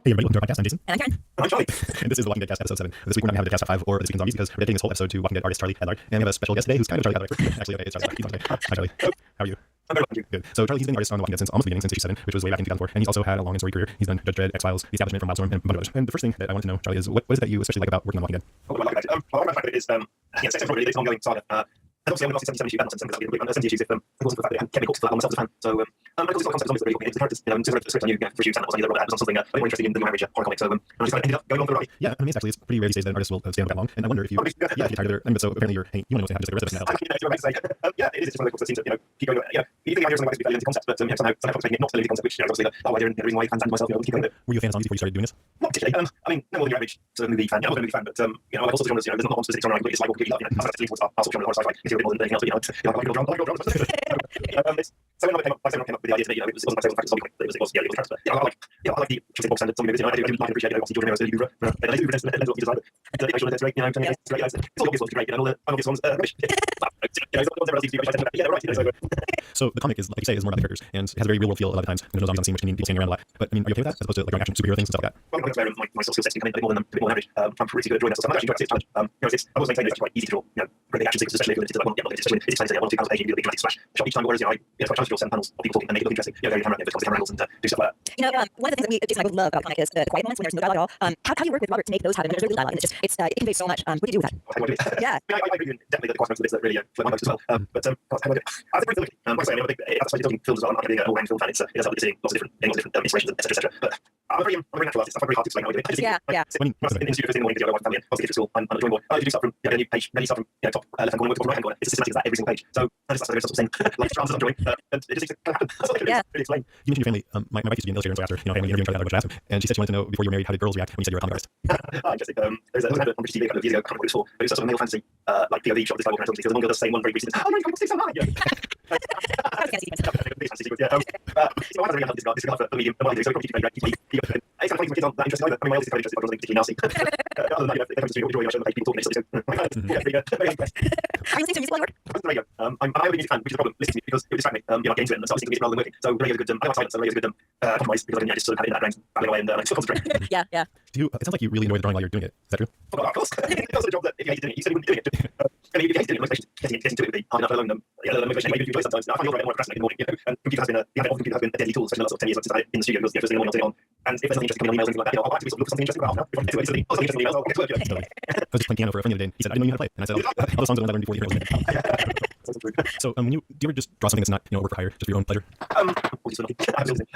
Hey everybody, welcome to our podcast. I'm Jason. And I'm Karen. I'm Charlie. And this is the Walking Dead cast, episode 7. This week we're not going to have the cast top 5 or this week in zombies because we're dedicating this whole episode to Walking Dead artist Charlie Adlard. And we have a special guest today who's kind of Charlie Adlard. Actually, okay, it's Charlie. He's on today. Hi Charlie. How are you? I'm very well, thank you. Good. So Charlie, he's been an artist on The Walking Dead since almost the beginning, since issue 7, which was way back in 2004. And he's also had a long and storied career. He's done Judge Dredd, X-Files, The Establishment from Wildstorm, and a bunch of others. And the first thing that I wanted to know, Charlie, is what is it that you especially like about working on Walking Dead? Well, I like that. Well, the fact that it is, yeah, it's really, it's an ongoing saga. And obviously, I'm not 70 issues, and 70 issues if it wasn't for the fact that it kept me hooked for that on myself as a fan. So, and of course, the concept of zombies is really cool. The characters, you know, sort of the script I knew for issues, and it wasn't either that was something a bit more interesting in the average horror comic. So, I just kind of ended up going on for the ride. Yeah, I mean, it's pretty rare these days that an artist will stay on that long. And I wonder if you, if you're tired of it. But so apparently you want to have just like the rest of us now. Yeah, it is. It's one of the books that seems to, keep going. You think I hear something like this before concept, but somehow it's making it not a limited concept, which obviously the whole idea and the reason why fans and myself, keep going with it. Were you a fan of zombies before you started doing this? Not particularly. I mean, no more than your average sort of movie fan. I wasn't a movie fan, but I like all sorts of genres. There's not one specific genre I completely dislike or completely love. I started to lean towards our sort of genre, horror, sci-fi, material more than anything else. But I like drama. So when I came up with the idea today, it wasn't myself, in fact, zombie comic, it was the idea of the character. I like the interesting box and zombie movies. I do like and appreciate, obviously George Romero's early Hoover, and I do Hoover what he designed. The animation on it's great, it's great. It's all obvious ones great, all the unobvious ones rubbish. So the comic is, like you say, is more about the characters and has a very real world feel a lot of times. There's no zombies on scene, which can mean people standing around a lot. But I mean, are you okay with that as opposed to like action superhero things and stuff like that? Well, I'm aware of my skill sets to come in a bit more than average. I'm pretty good at drawing that stuff. I'm actually enjoying it. I always maintain it's quite easy to draw. Great action sequences, especially if it's like one, especially when it's exciting. I want to do page and you do a big dramatic splash shot each time. Whereas I try to draw 7 panels of people talking and make it look interesting. Very camera angles and do stuff like that. One of the things that Jason and I both love about the comic is the quiet moments when there's no dialogue at all. How do you work with Robert to make those happen when there's really little dialogue? And it conveys so much. What do you do with that? How do I do it? Yeah. I agree with definitely the quite most of bits that really float my boat as well. But how do I do it? I think pretty like I say, I'm a big that's why you're talking films as well. I'm not being an all-round film fan. It does help seeing lots of different inspirations, etc. But I'm a very natural artist. I'm very hard to explain how I do it. Yeah. In the studio in the morning, I work with family. Obviously, for school, I'm a drawing board. I do stuff from a new page, many stuff from top left hand corner, top right hand corner. It's as systematic as that every single page. So I just that's sort of saying like chances I'm drawing, and it just kind of happen. That's what I can really explain. You mentioned your family. My wife used to be an illustrator, and so after family interviewing Charlie Adlard, I asked him, and she said she wanted to know before you were married, how did girls react when you said you were a comic artist? Interesting. There was an advert on British TV a couple of years ago. I can't remember what it was for, but it was sort of a male fantasy like POV shot of this guy walking around talking because the one girl does the same one very briefly. Oh no, you're so high. So I had to really help this guy for medium. And what I do, so probably it's kind of funny for kids aren't that interested either. I mean, my eldest is kind of interested, but I don't think particularly nasty. Other than that, if it comes to drawing, I show them people talking next to me. Are you listening to musical work? There you go. I'm a big music fan, which is a problem. Listen to me because it would distract me. I'm getting into it, and so I was thinking rather than working. So radio is a good. I like silence, so radio is a good compromise because I can just sort of have it in that background, babbling away, and I still concentrate. Yeah. It sounds like you really enjoy the drawing while you're doing it. Is that true? Oh, of course. It's also a job that if you hated doing it, you certainly wouldn't be doing it. I mean, if you hated doing it, motivation getting to it would be hard enough, let alone the motivation maybe to enjoy sometimes. I find you're more procrastinating in the morning, and computer has been a deadly tool, especially in the last 10 years since I in the studio, because first thing in the morning I'll take it on. And if there's something interesting coming on emails or anything like that, I'll actively sort of look for something interesting about now. If I get something interesting emails, I'll get to work. I was just playing piano for a friend the other day, and he said, I didn't know you had to play. And I said, all the songs that I learned before the heroes. So do you ever just draw something that's not work for hire, just for your own pleasure? Obviously not. Absolutely.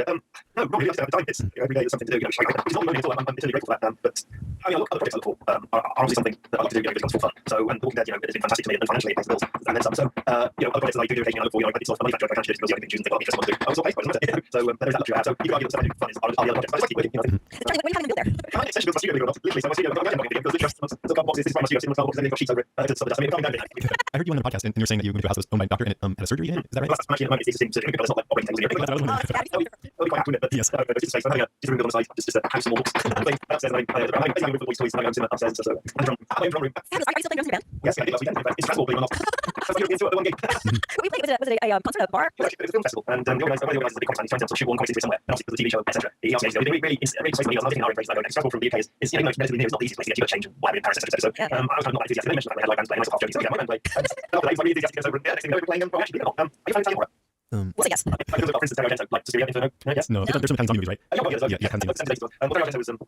No, not really. I have time. It's every day there's something to do. Which is not really at all. I'm eternally grateful for that. But I mean, other projects I look for are obviously something that I like to do because it's for fun. So, and Walking Dead, it's been fantastic to me, and financially it pays the bills and then some. So, other projects that I do occasionally I look for, it's sort of money factor. I can't do it because I can choose and think, well, interesting what to do. I was all paid, but it doesn't matter. So, there is that luxury I have. So, you can argue that stuff I do for fun is the other projects. I just like keep working. Charlie, what do you have in build there? I mean, essentially built my studio, believe it or not. Literally, so my studio, I'm not because it's a couple boxes. This is my studio, it's boxes, and they've got sheets over it. I mean, coming down a bit. I heard you on the podcast, and you were saying that you moved to a house that was owned by a doctor and it had a surgery in it. Is that right? That's actually at the moment it's interesting to but it's not like operating tables. I'll be quite happy with it, but yes. But it's just a space. Just a room on the side, just a house of walks. Upstairs, I'm basically moving all these toys and I go to upstairs. So I'm in the room. Are you still playing drums in your band? Yes, I did last weekend. It's stressful, believe it or not. That's why you're into the one gig. What we played was it a concert at a bar? It was a film festival, and the organizer of the big concert, he's trying to shoot one quite somewhere, and obviously because the TV show, etc. He asked me to go. Really exciting me. I was getting our impression. I go, struggle from the UK is even though it's relatively near, it's not the easiest place to get you a change and whatever in Paris, etc. So I was kind of not that enthusiastic. They mentioned that we had live bands playing, I was half joking, so yeah, my band played. And after that, he's really enthusiastic, so next thing you know, we're playing them. Actually, believe it or not, are you playing Italian horror? We'll say yes. I feel like, for instance, Dario Argento, like Suspiria, Inferno, yes? No, there's some kind of zombie movies, right? Yeah, Yeah, haven't seen it. What Dario Argento was, I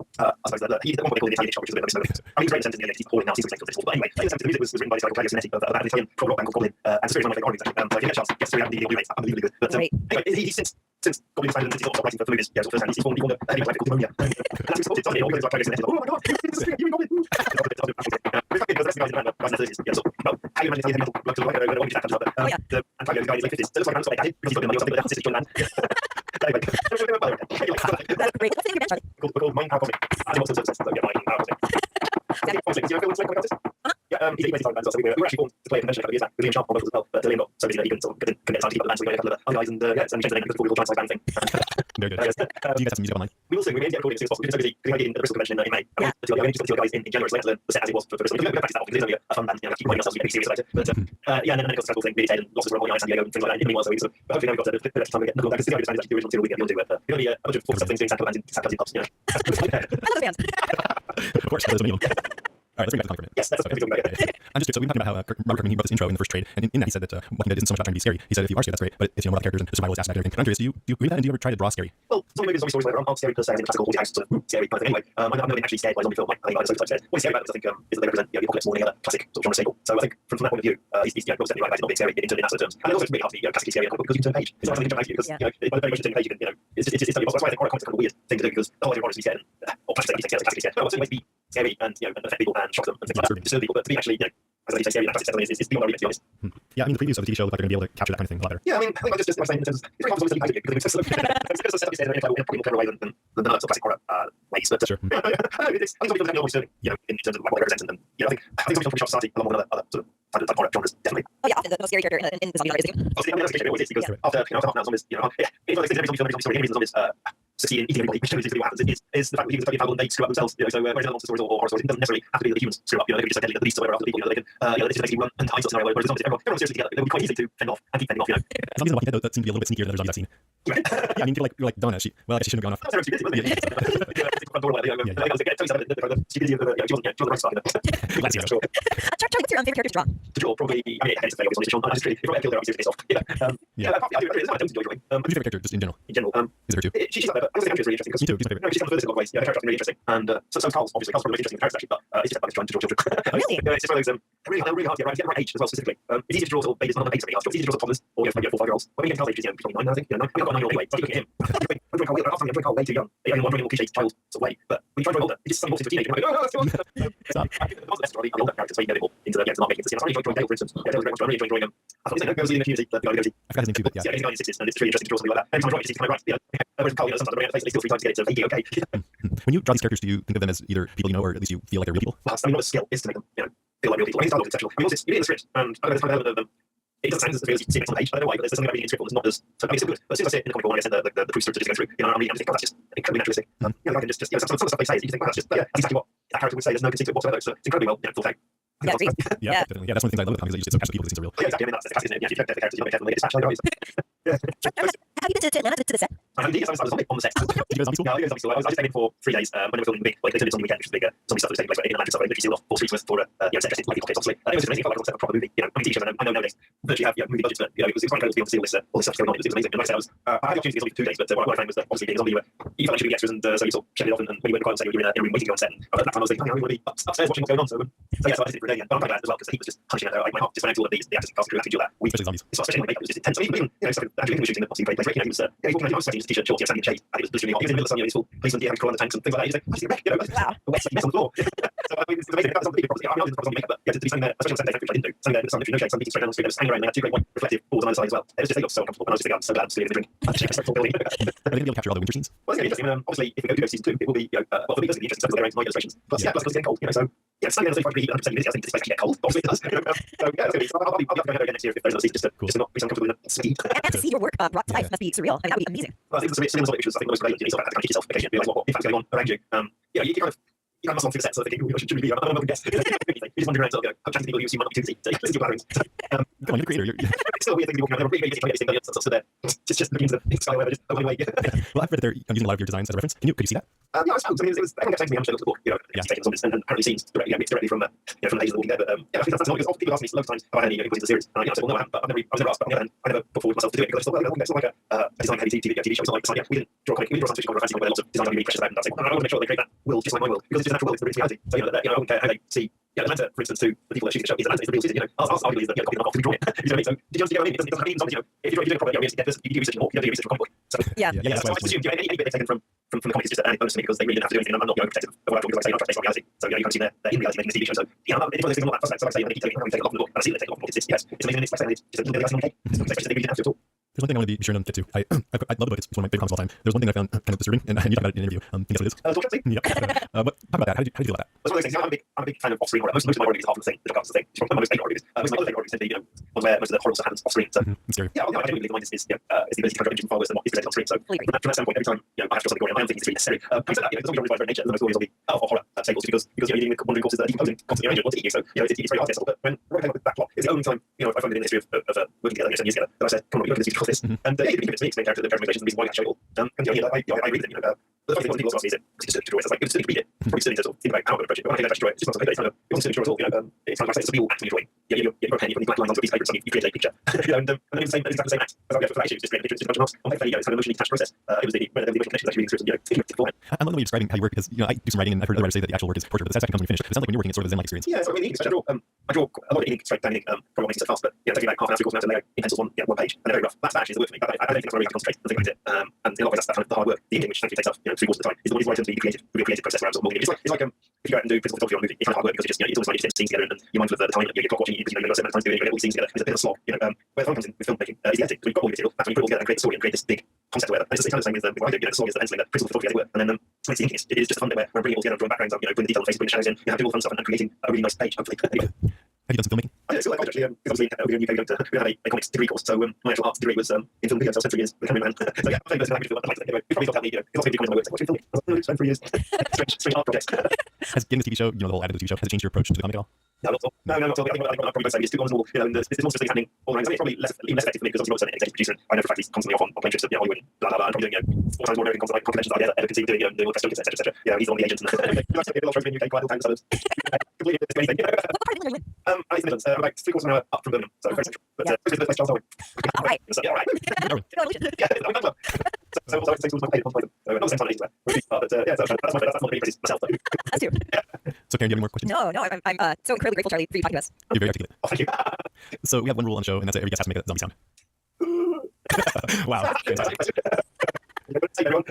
suppose, he at one point they called it the Italian shop, which is a bit of a misnomer. I mean, he's very sensitive in the 80s, he's calling now, he's executive for this, but anyway, the music was written by this guy called Claudio Sinetti, about an Italian prog rock band called Goblin, and Suspiria is one of my favourite horror movies, actually. So if you get a chance, get Suspiria on DVD or Blu-ray, it's unbelievably good. But anyway, he's since Goblin was founded, since he stopped writing for movies, yeah, first hand, he formed a heavy collective called Demonia. And that's supported Tony, all those like Claudio Sinetti, oh my god, you and Goblin! Because the rest of the guys in the band, guys in their 30s, yeah, so, how you imagine heavy metal, like, I don't know what you stand up, but, and Claudio, the guy in his late 50s, so it looks like I'm sort of daddy, because he's got the money or something, but that's his joint band. Anyway, That's great. What's the name of your band, Charlie? we're called Mind Power Cosmic. I think what's so yeah, Mind Power Cosmic. Cosmic, do you know Phil Swank artist? Yeah, he's a band, so we were actually formed to play a convention a couple of years back with Liam Sharp on vocals as well, but Liam got so busy that he couldn't get time to keep up the band, so we got a couple of other guys, and yeah, and changed the name because before we all giant size band thing. Very good. Yes. Do you guys have some music online? We will soon. We may get recording as soon as possible. We're so busy because we did the Bristol Convention in May. Yeah. To the just guys in January, so we had to learn the set as it was for Bristol. We can practice that often because it's only a fun band. You know, keep reminding ourselves to be serious about it. But yeah, and then it got the festival thing, really Ted and lots of rolling out San Diego and things like that. In the meanwhile, so we sort of, but hopefully now we've got a bit of extra time to get knuckled back. Because the idea is actually the original material we're going to do. We're going to be a bunch of forward things doing sad bands in sad pubs, you know. I love the bands. Of course, there's many of them. All right, let's bring back to the conference. Yes, that's what we're talking about. I'm just curious. So we've been talking about how Robert Kirkman, he wrote this intro in the first trade, and in that he said that one thing that isn't so much about trying to be scary. He said if you are scary, that's great, but it's more about the characters and the survivalist aspect and everything. And I'm curious, do you agree with that, and do you ever try to draw scary? Well, zombie movies, zombie stories, whatever, aren't scary per se, as in classical haunted house sort of scary kind of thing. Anyway, I'm not been actually scared by zombie film. I think I'm so scared. What is scary about this, I think, is that they represent the apocalypse more than any other classic sort of genre staple. So I think from that point of view, he's Rob's definitely right about it not being scary in that sort of terms. And also it's really hard to be classically scary in a comic book because you can turn page. It's not something you can turn page because by the very much turning page, you can, it's totally possible. That's why I think horror comics are kind of a weird thing to do because the whole idea of horror is to be scared or classically scared. Well, certain ways to be scary and affect people and shock them and things like that, disturb people, but to be actually as I say, scary and classic setting is beyond our remit, to be honest. Yeah, I mean the previews of the TV show look like they're going to be able to capture that kind of thing a lot better. Yeah, I mean, I think I just saying in terms of, it's very hard to study because it's so slow. Because the setup is there in a probably more clever way than the sort of classic horror ways. But Sure. I think it's something that's more disturbing, in terms of what they represent, and I think something from Shop Society along with other sort of horror genres, definitely. Oh yeah, often the most scary character in the zombie genre is you. Obviously, I mean, that's the always is because after half an hour zombies, it's one of those things every zombie story, any reason zombies succeed in eating everybody, which is what happens is the fact that humans are totally infallible and they screw up themselves. So whereas in monster stories or horror stories, it doesn't necessarily have to be that the humans screw up. They can be just so deadly that the beasts or whatever other people, they can this is basically run and hide sort of scenario, whereas the zombies, everyone seriously together. They would be quite easy to fend off and keep fending off. Zombies in Walking Dead though, that seem to be a little bit sneakier than other zombies I've seen. Yeah, I mean, you're like Donna. She I guess she shouldn't have gone off. That's very stupid, wasn't it? Charlie, what's your favorite character to draw? To draw, probably, I mean, it's very obvious on this. I just really, if I feel there are serious off. Yeah. I don't enjoy drawing. Who's your favorite character, just in general? In general, Is there two? she's not there, but I think Andrew's really interesting. Me too. She's my favorite. No, she's kind of furthest in a lot of ways. Yeah, her character's really interesting. And so Carl's obviously probably the most interesting character actually, but it's just about trying to draw children. Really? It's just one of those really hard to get right age as well specifically. It's easy to draw sort of babies, not babies, it's easy to draw toddlers or maybe 4 or 5 year olds. When we get to Carl's age, he's probably 9, I think. We've got a 9 year old anyway. So I'm looking at him. I'm drawing Carl way too young. I'm wondering more cliche child sort of way. But when you try to draw older, it just suddenly morphs into a teenager. I'm like, that's too old. I think the best drawing the older characters so you get a bit more into the not making this. I'm really enjoying Dale, for instance. Yeah, Dale's very much. I'm really enjoying drawing him. I thought he's in the community, the guy who goes. I forgot his name too, but yeah. Yeah, he's a guy in his 60s, and it's really interesting to draw something like that. Every time I draw it, he's kind of right. Whereas Carl, sometimes I bring out the face, they still 3 times to get it to vaguely okay. When you draw these characters, do you think of them as either people you know, or at least you feel like they're real people? Well, I mean, not a skill is to make them, feel like real people. I mean, it's exceptional. I mean, also, you read the script, and I know there's kind of element of them. It doesn't sound as real as you see it on the page. I don't know why, but there's something about reading the script that's not as. So, I mean, it's still good. But as soon as I see it in the comic book, when I send the proofs through to go through, I'm reading, I just think, oh, that's just incredibly naturalistic. I can just some of the stuff they say, you think, well, that's just, that's exactly what that character would say. There's no conceit to it whatsoever. So it's incredibly well thought out. Yeah, agreed. Yeah, definitely. Yeah, that's one of the things I love about comics. It's just so catch the people that seem so real. Yeah, exactly. I mean, that's the classic, isn't it? Yeah, if you look at the characters, you don't get them, they get dispatched like always. Have you been to Atlanta to the set? I mean, I was on the set. Did you go to zombie school? Yeah, I was zombie school. I just stayed in for 3 days when they were filming Big. Like, they turned it on the weekend, which was the bigger zombie stuff that was taking place in Atlanta. So I literally sealed off 4 streets worth for set dressing like pockets, obviously. It was just amazing. It felt like a proper movie. I mean, TV shows, I know nowadays virtually have movie budgets, but it was quite incredible to be able to see all this stuff going on. It was amazing. And like I said, I had the opportunity to be 2 days, but what I found was that obviously being a zombie, you felt like you were the extras, and so you sort of checked it off, and when you went quiet, you were in a room waiting to go on set. And at that time, I was thinking, I really want to be upstairs watching what's going on. So yeah, so I did it for a day. But I'm glad as well because the heat was just punching out my heart just went out to all of the actors and cast and crew having to do that. Especially zombies. It's especially when makeup was just intense. I mean, stuff Andrew English shooting the obviously great place. He was walking around, I was sweating in his t-shirt, shorts, standing in shade, and it was blisteringly hot. He was in the middle of the sun, his full policeman gear, having to crawl on the tanks and things like that. He's like, I just get wrecked, Wow. a wet mess on the floor. So I mean, it's amazing. That was something probably. I mean, I didn't makeup, but yeah, to be standing there, especially on Sunday, which I didn't do. Standing there in the sun, no shade, sun beating straight down the street. They were hanging around. They had 2 great white reflective boards on either side as well. It was just, they looked so uncomfortable. And I was just thinking, I'm so glad I'm still in the drink. I'm just so building. Are they going to be able to capture all the winter scenes? Well, it's going to be interesting. Obviously, if we go to season 2, it will be, well, for me, it's going to be interesting because they're my illustrations. Plus, plus it's getting cold, so, yeah, standing on the 35 degree, 100% humidity, I think this place actually get cold. Obviously, it does. So, yeah, it's going to be, I'll be going again next year if there's another season, just to not be so uncomfortable in a city. And to see your work brought to life must be surreal. I mean, that would be amazing. Well, I think it's something which was, I think, the most relevant. You sort of have to kind of keep yourself occasionally realize what in fact is going on around you. You kind of muscle on through the set, sort of thinking, should we be? I'm not going to guess. You just wander around, sort of go, I'm chatting to people you see one opportunity to listen to your batterings. Come on, you're the creator. It's still a weird thing to be walking around. They're really busy trying to get this thing done. Sort of there, just looking into the sky, whatever, just away. Well, I've read that they're using a lot of your designs as a reference. Could you see that? Yeah, I suppose. I mean, it was everyone kept saying to me how much they looked at the book, taken some and apparently scenes directly, mixed directly from the pages of the Walking Dead. But yeah, I think that's not because people ask me loads of times if I had any input into the series, and I said, well, no, I haven't. But I was never asked. But on the other hand, I never put forward myself to do it because I thought, well, it's not like a design heavy TV show. It's not like we didn't draw a comic, we didn't draw science fiction or fantasy novel where lots of design really precious about. And I was like, I want to make sure they create that world just like my world because it's just natural world, it's the reality. So I wouldn't care how they see. Atlanta, for instance, to the people that are shooting the show, is Atlanta is the real city. Ours arguably is the copy of the novel to be drawn it. You know what I mean? So, did you understand what I mean? It doesn't mean zombies, if you're doing it properly, you get this, you do research more, you don't do research for a comic book. So, Yeah. Yeah, so I just assume any bit they've taken from the comics is just an added bonus to me because they really didn't have to do anything. I'm not protective of what I talk because I say I'm not based on reality. So, you kind of see they're in reality making this TV show. So, it's one of those things I'm not that fussed about. So, I say, they keep taking it off the book, and I see that they take it off the book. It's amazing. It's like saying it's just a little bit of okay. It's not they really didn't have to at all. There's one thing I want to be sure to get to. I love the book. It's one of my favorite comics of all time. There's one thing I found kind of disturbing, and you talked about it in an interview. Can you guess what it is? Talk But talk about that. How did you feel about that? That's one of those things. I'm a big fan of off-screen horror. Most of my horror movies are half of the thing. The Dark thing. One of my most favorite horror movies. Most of my other favorite horror movies tend to be, ones where most of the horror stuff happens off-screen. So It's scary. yeah, I genuinely believe mine is the ability to control engine far worse than what is presented on screen. So from that standpoint, every time I have to draw something gory, I am thinking it's really necessary. Having said that, the zombie genre is by its very nature, the most zombie of horror tables because you're dealing with wandering corpses that are decomposing constantly around you and want to eat you. So it's very hard to get settled. But when I came up with that plot, it's the only time I found it in the history of working together 7 years together that I said, come on, we look at this future this. And yeah, you can give it to me, explain character, the motivations, the reason why you have to show it all. And I agree with it. The funny thing was people also ask me is it just to draw it. It's like it's silly to read it. Probably silly to sort of think about how I'm going to approach it. But when I take that to draw it, it's just not something that it wasn't silly to draw at all. It's kind of like it's a real act when you're drawing. You've got a pen, you've got black lines on a piece of paper, and suddenly you create a picture. And then it's exactly the same act as I go for that issue, just create a picture, just a bunch of marks. On paper, it's kind of emotionally detached process. It was the emotional connection actually reading through some thinking beforehand. I love the way you're describing how you work because I do some writing and I've heard other writers say that the actual work is torture, but the satisfaction comes when you finish. It sounds like when you're working, it's sort of a zen-like experience. Yeah, so I mean, I draw a lot of ink straight down ink from what makes it fast, but yeah, taking like half an hour, 3/4 hour to lay out in pencils one page, and they're very rough. That's actually the work for me. I don't think that's where I really have to concentrate and think about it. And in a lot of ways, that's kind of the hard work. The inking, which thankfully takes up 3/4 of the time, is why I tend to be creative. It'll be a creative process where I'm sort of molding it. It's like if you go out and do principal photography on a movie, it's kind of hard work because it's almost like you're just scenes together and you're mindful of the time. You're clock watching, you've got 7 times doing it, you've got all these scenes together. It's a bit of a slog. Where the fun comes in with filmmaking is the editing. So you've got all the material, that's when you put it all together and create a story and create this big concept or whatever. And it's kind of the same with what I do. The slog is the penciling, the principal photography, as it were. And then it's the inking. It is just a fun bit where I'm bringing it all together, drawing backgrounds up, putting the detail on the face, putting the shadows in, having all the fun stuff and creating a really nice page, hopefully. Have you done some filmmaking? I still like actually, because obviously over in the UK we don't have a comics degree course, so my actual arts degree was in film and video, so I spent 3 years with a cameraman. So yeah, I'm famous in language film, I'd like to you probably thought that me, because I do comments on my work, so what's filming? I was like, spent 3 years. Strange art projects. Has getting the TV show, the whole added to the TV show, has it changed your approach to the comic at all? No, not at all. No, not at all. I think what I'd probably say is too normal. And there's monstrous things happening all around. I mean, it's probably even less effective for me because obviously I'm an executive producer. And I know for a fact he's constantly off on plane trips to Hollywood and blah blah blah. And probably doing 4 times more American conventions than I ever conceived doing the Orchestra, etc. He's one of the agents. And he's a lot of in the UK, quite all time suburbs. Completely anything. What part of England are you in? I'm Midlands. I'm about 3/4 of an hour up from Birmingham, so very central. But this is the place Charles Darwin. All right. So yeah, right. Yeah, I mean, so also same schools my paid. So not the same time as but yeah, that's not really impressive myself. Us too. So Karen, do you have any more questions? No, I'm so incredibly grateful, Charlie, for you talking to us. You're very articulate. Oh, thank you. So we have one rule on the show, and that's that every guest has to make a zombie sound. Wow. Fantastic. I'll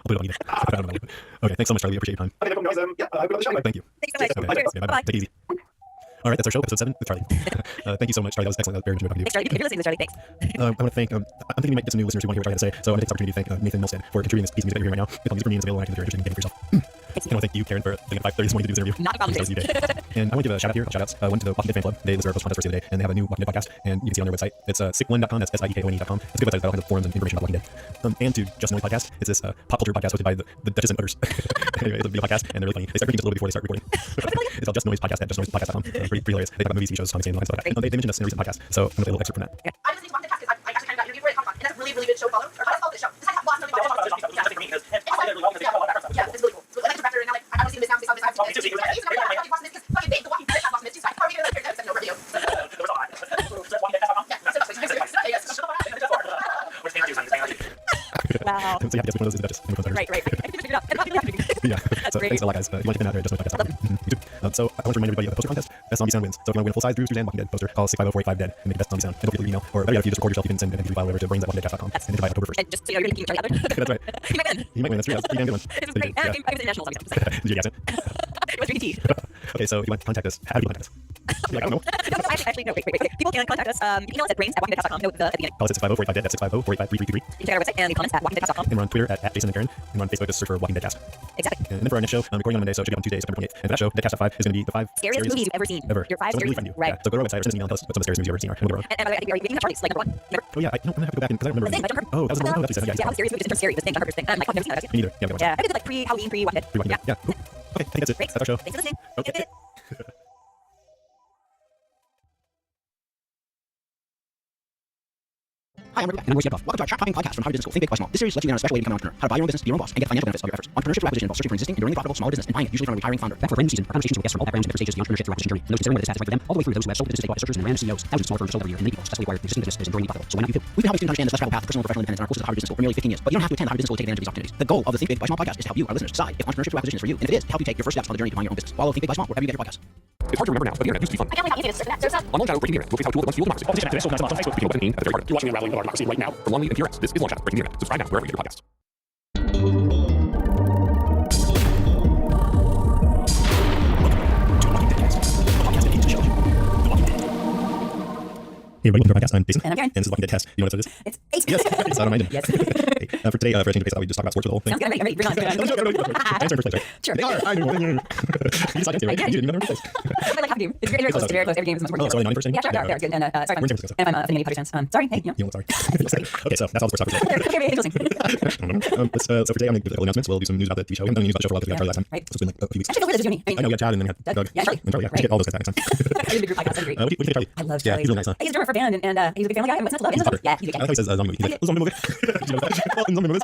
put it on either. Okay, thanks so much, Charlie. I appreciate your time. Okay, no problem, guys. Yeah, I will show you. Thank you. Thanks so much. Okay, Cheers. yeah, bye-bye. Bye-bye. Take it easy. All right, that's our show, episode 7 with Charlie. Thank you so much, Charlie. That was excellent. That was very enjoyable. Thanks, Charlie. If you're listening to this, Charlie, thanks. I want to thank, I'm thinking we might get some new listeners who want to hear what Charlie had to say, so I want to take this opportunity to thank Nathan Milstead for contributing this piece of music that you're hearing right now. It's called Music for Me, and it's available on iTunes if you're interested in getting it for yourself. And I want to thank you, Karen, for getting up at 5:30 this morning to do this interview. Not a problem, Because you did. And I want to give a shout out here, shout outs. One to the Walking Dead fan club. They listened to our post contest the other day, and they have a new Walking Dead podcast, and you can see it on their website. It's sickone.com, that's SIEKONE.com. It's a good website with all kinds of forums and information about Walking Dead. And to Just Noise podcast, it's this pop culture podcast hosted by the Duchess and Utters. Anyway, it's a video podcast, and they're really funny. They start recording just a little bit before they start recording. It's called Just Noise Podcast at justnoisepodcast.com. Pretty hilarious. They talk about movies, TV shows, comics, games, all kinds of stuff. They mentioned us in a recent podcast, so I'm going to play a little excerpt from that. I just think Walking Dead because I actually kind of got interviewed for it at Comic-Con, and that's a really good show to follow. Or how does it follow this show? It's like lots of really good. Yeah, it's really cool. So, like, director, and now, like, I don't see this now because I have to. Fucking big, The Walking Dead, Watch This too. So I probably gonna like an overview. Wow. So yeah, I guess which one of those is the Duchess? Right. I figured it out. Yeah. That's So great. thanks a lot, guys. You want to check them out there at justnoisepodcast.com. You too. So I want to remind everybody of the poster contest. Best zombie sound wins. So if you want to win a full-size Drew Suzanne Walking Dead poster, call 650-485-DEAD and make the best zombie sound. And don't forget to email, or better yet, if you just record yourself, you can send an MP3 file over to brains@walkingdead.com and then by October 1st. And just so you know, you're going to keep Charlie out there. That's right. You might win. You might win. That's true. That's a pretty damn good one. It was great. And I was international zombie sound. Did you get it? It was 3T. Okay, so if you want to contact us, how do you contact us? Like, I don't know. No, actually, no, wait. People can contact us. Email us at brains@walkingdead.com. No, at the beginning. Call us at 650-485-DEAD. That's 650-485-3333. You can check out our website and leave comments at walkingdead.com. And we're on Twitter at Jason and Karen. And we're on Facebook, just search for Walking Dead Cast. Exactly. And then for our next show, I'm recording on Monday, so it should be on Tuesday, September 28th. And for that show, Deadcast at 5 is going to be the 5 Scariest movies you've ever seen. Ever. Your 5 So scary really movies. fun, Right. Yeah. So go to our website or send us an email and tell us what some of the scariest movies you've ever seen are. And we'll get And by the way, I think we even have Charlie's, like, number 1. Remember? Oh yeah, I don't have to go back because I don't remember. Same, like, John Carpenter. Oh, that was the one. Oh, that's what you said. Yeah, how scary movies are scary. This thing, John Carpenter's thing. I'm like, I've never seen that. Me neither. Yeah, we have to watch Yeah, I did like pre-Halloween, pre-Walking Dead. it. Yeah. Cool. Okay, I think that's it. Great. That's our show. Thanks for listening. Okay. Hi, I'm Rebecca, and I'm Royce Yedloff. Welcome to our Chat Talking podcast from Harvard Business School. Think Big, Buy Small. This series lets you learn a special way to become an entrepreneur, how to buy your own business, be your own boss, and get the financial benefits of your efforts. Entrepreneurship through acquisition involves searching for existing, enduringly profitable smaller business and buying it, usually from a retiring founder. Back for a brand new season, our conversations with guests from all backgrounds and different stages of the entrepreneurship through acquisition journey. And those considering whether this path is right for them, all the way through those who have sold business takeout researchers and random CEOs, thousands of smaller firms sold every year, and many people successfully acquired existing businesses enduringly profitable. So why not you too? We've been helping students understand the successful path to personal and professional independence in our courses at Harvard Business School for nearly 15 years. But you don't have to attend Harvard Business School to take advantage of these opportunities. The goal of the Think Big, Buy Small podcast is to help you, our listeners, decide if entrepreneurship through acquisition is for you, and if it is, to help you take your first steps on the journey to buying your own business. Follow Think Big, Buy Small wherever you get your podcasts. It's hard to remember now, but the internet used to be fun. I can't believe how easy it is to search that. So, On Launch Out, Breaking the Internet, we'll face how a tool that once fueled democracy. Politician activists, social on Facebook. Became open and at the very heart. You're watching Unraveling our Democracy right now. From Lonely and TRX, this is Launch Out, Breaking the Internet. Subscribe now wherever you get your podcasts. Hey everybody, welcome to our podcast. I'm Jason. And I'm Karen. And this is Walking Dead Cast. You know what episode it is? It's 8. Yes, it's out on my agenda. Yes. Hey, for today, for a change of pace, I thought we'd just talk about sports for the whole thing. Sounds good. I'm ready. Bring on. Answer first place, right? Sure. They are. I knew. You decided to, right? Yeah, You didn't even know first place. I like half a game. It's very close. It's very close. Every game is the most Oh, important. so only 90%? Yeah, sure. Good. And sorry, We're in San Francisco. and if I'm offending any Padres fans, sorry. Hey, you know. You know, sorry. Okay, so that's all the sports topic today. Okay, interesting. So for today, I'm going to give a couple announcements. We'll do some news about the TV show. We haven't done any news about the show for a while because we got Charlie last time. Right. So it's been like a few weeks. Actually, no, this is Jimmy. I know we had Chad and then we had Doug. Yeah, Charlie. And Charlie, yeah. We should get all those guys back next time. I did a big group podcast. I agree. What do you think of Charlie? I love Yeah, Charlie. he's really nice, huh? He's a drummer for a band, and he's a big family guy. It's not love. He's a fucker. Yeah, he's a I like how he says zombie movie. He's like, zombie movie. Did you know that? Zombie movies.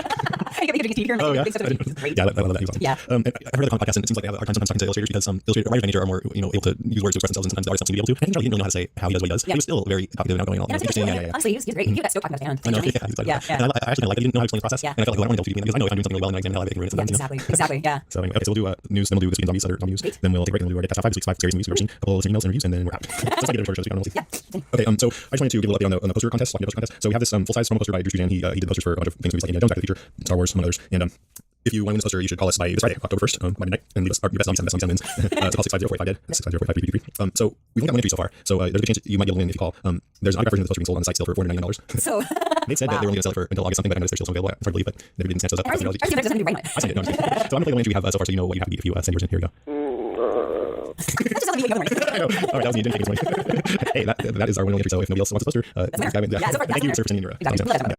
He could be TV here and Oh, yeah. big stuff. He's great. Yeah, I love that. He's awesome. Yeah. And I heard the podcast, and it seems like they have a hard time sometimes talking to illustrators because writers by nature are more, able to use words to express themselves, and sometimes the artists don't seem to be able to. And I think Charlie didn't really know how to say how he does what he does. Yeah. He was still very talkative and outgoing and all. And Interesting. Yeah. honestly, he's great. He got stoked talking about his band. I know. Johnny. Yeah, he's excited. Yeah. And I actually kind of like it. He didn't know how to explain the process. Yeah. And I felt like, well, I want to be because I know if I'm doing something really well, then I examine how I can ruin it Yeah, sometimes. exactly. Yeah. So anyway, okay, so we'll do news, then we'll do this week in zombies, other zombie news. Great. Then we'll take a break and we'll do our top 5, 6, 5 scary movies we've ever seen, a couple of listening emails and reviews, and then we're out. So it's like a short show, so we can Yeah. Okay, so I just wanted to give a little update on the poster contest, Walking Dead poster contest. So we have this full-size promo poster by Drew Sujan. He did the posters for a bunch of things, movies like Indiana Jones, Back to the Future, Star Wars, among others. And if you want to win this poster, you should call us by this Friday, October 1st, by midnight, and leave us your best zombie send wins. So call 650-45-DEAD, 650-45-333. So we've only got one entry so far. So there's a chance that you might be able to win if you call. There's an autograph version of the poster being sold on the site still for $499. So They said that they were only going to sell it for until August something, but I know there's still some available. It's hard to believe, but they didn't snatch those up. ours doesn't do right now. I signed it. No, I'm just kidding. So I'm going to play the entry we have so far, so you know what you have if you send yours in. Here we go. That's just something you can go I know. All right, that was me. Didn't take it this morning. Hey, that is our winning entry. So if nobody else wants the poster, Yeah, so far, thank you, sir, for sending your Exactly. thumbs down.